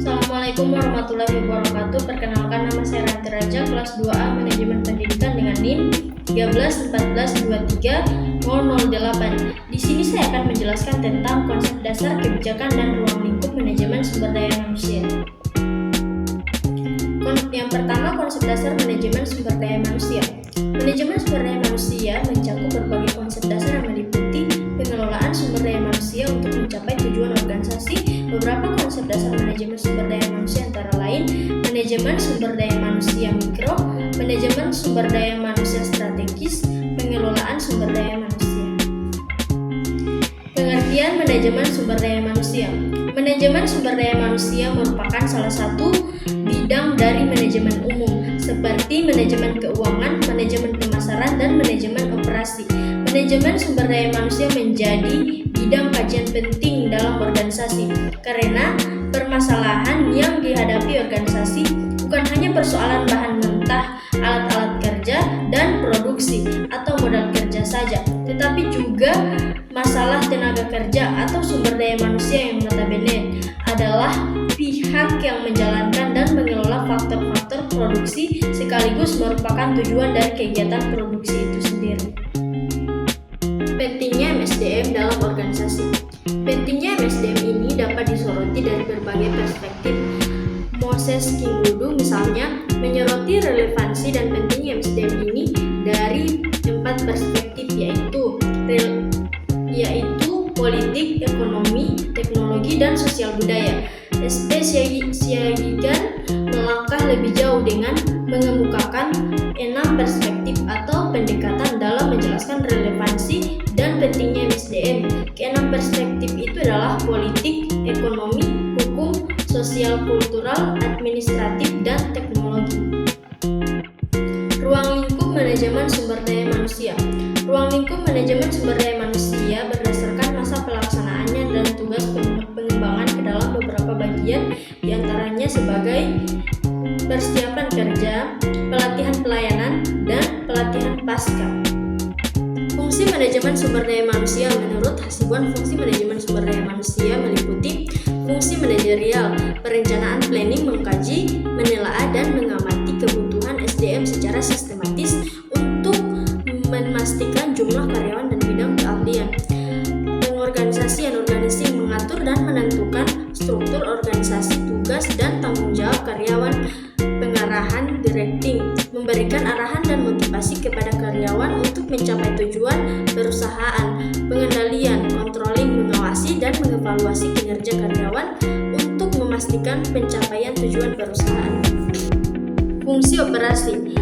Assalamualaikum warahmatullahi wabarakatuh. Perkenalkan, nama saya Ranti Raja, kelas 2A Manajemen Pendidikan dengan NIM 1314230008. Di sini saya akan menjelaskan tentang konsep dasar kebijakan dan ruang lingkup manajemen sumber daya manusia. Yang pertama, konsep dasar manajemen sumber daya manusia. Manajemen sumber daya manusia mencakup berbagai konsep dasar yang meliputi pengelolaan sumber daya manusia untuk mencapai tujuan organisasi. Beberapa konsep dasar manajemen sumber daya manusia antara lain manajemen sumber daya manusia mikro, manajemen sumber daya manusia strategis, pengelolaan sumber daya manusia. Pengertian manajemen sumber daya manusia. Manajemen sumber daya manusia merupakan salah satu bidang dari manajemen umum, seperti manajemen keuangan, manajemen pemasaran, dan manajemen operasi. Manajemen sumber daya manusia menjadi bidang kajian penting dalam organisasi, karena permasalahan yang dihadapi organisasi bukan hanya persoalan bahan mentah, alat-alat kerja, dan produksi atau modal kerja saja, tetapi juga masalah tenaga kerja atau sumber daya manusia yang notabene adalah pihak yang menjalankan dan mengelola faktor-faktor produksi sekaligus merupakan tujuan dari kegiatan produksi itu sendiri. Pentingnya MSDM dalam organisasi. Pentingnya MSDM ini dapat disoroti dari berbagai perspektif. Moses Kingwodo misalnya menyoroti relevansi dan pentingnya MSDM ini dari 4 perspektif, yaitu politik, ekonomi, teknologi, dan sosial budaya. SP Siagigan melangkah lebih jauh dengan mengemukakan 6 perspektif atau pendekatan dalam menjelaskan relevansi dan pentingnya MSDM. Keenam perspektif itu adalah politik, ekonomi, hukum, sosial kultural, administratif, dan teknologi. Ruang lingkup manajemen sumber daya manusia. Ruang lingkup manajemen sumber daya manusia berdasarkan masa pelaksanaannya dan tugas pengembangan ke dalam beberapa bagian, diantaranya sebagai persiapan kerja, pelatihan pelayanan, dan pelatihan pasca. Fungsi manajemen sumber daya manusia. Menurut Hasibuan, fungsi manajemen sumber daya manusia meliputi fungsi manajerial, perencanaan, planning, mengkaji, menelaah, dan mengamati kebutuhan SDM secara sistematis untuk memastikan jumlah karyawan dan bidang keahlian. Pengorganisasian, organizing, mengatur dan menentukan struktur organisasi, tugas dan tanggung jawab karyawan. Pengarahan, directing, memberikan arahan dan motivasi kepada karyawan untuk mencapai tujuan perusahaan. Pengendalian, controlling, mengawasi dan mengevaluasi kinerja karyawan untuk memastikan pencapaian tujuan perusahaan. Fungsi operasi.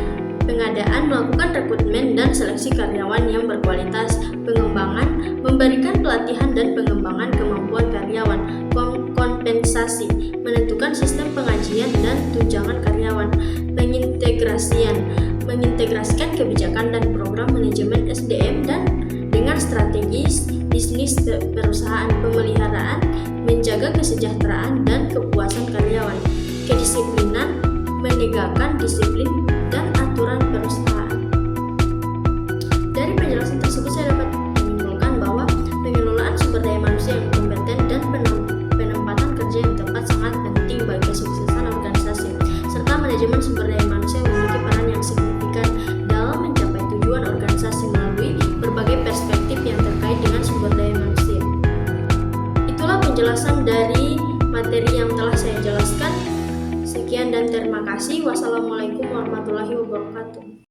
Pengadaan, melakukan rekrutmen dan seleksi karyawan yang berkualitas. Pengembangan, memberikan pelatihan dan pengembangan kemampuan karyawan. Kompensasi, menentukan sistem pengajian dan tunjangan karyawan. Pengintegrasian, mengintegrasikan kebijakan dan program manajemen SDM dan dengan strategis bisnis perusahaan. Pemeliharaan, menjaga kesejahteraan dan kepuasan karyawan. Kedisiplinan, menegakkan disiplin dan aturan perusahaan. Dari penjelasan tersebut saya dapat menyimpulkan bahwa pengelolaan sumber daya manusia yang kompeten dan penempatan kerja yang tepat sangat penting bagi kesuksesan organisasi, serta manajemen sumber daya manusia memiliki peran yang signifikan dalam mencapai tujuan organisasi melalui berbagai perspektif yang terkait dengan sumber daya manusia. Itulah penjelasan dari materi yang telah saya jelaskan. Sekian dan terima kasih. Wassalamualaikum warahmatullahi wabarakatuh.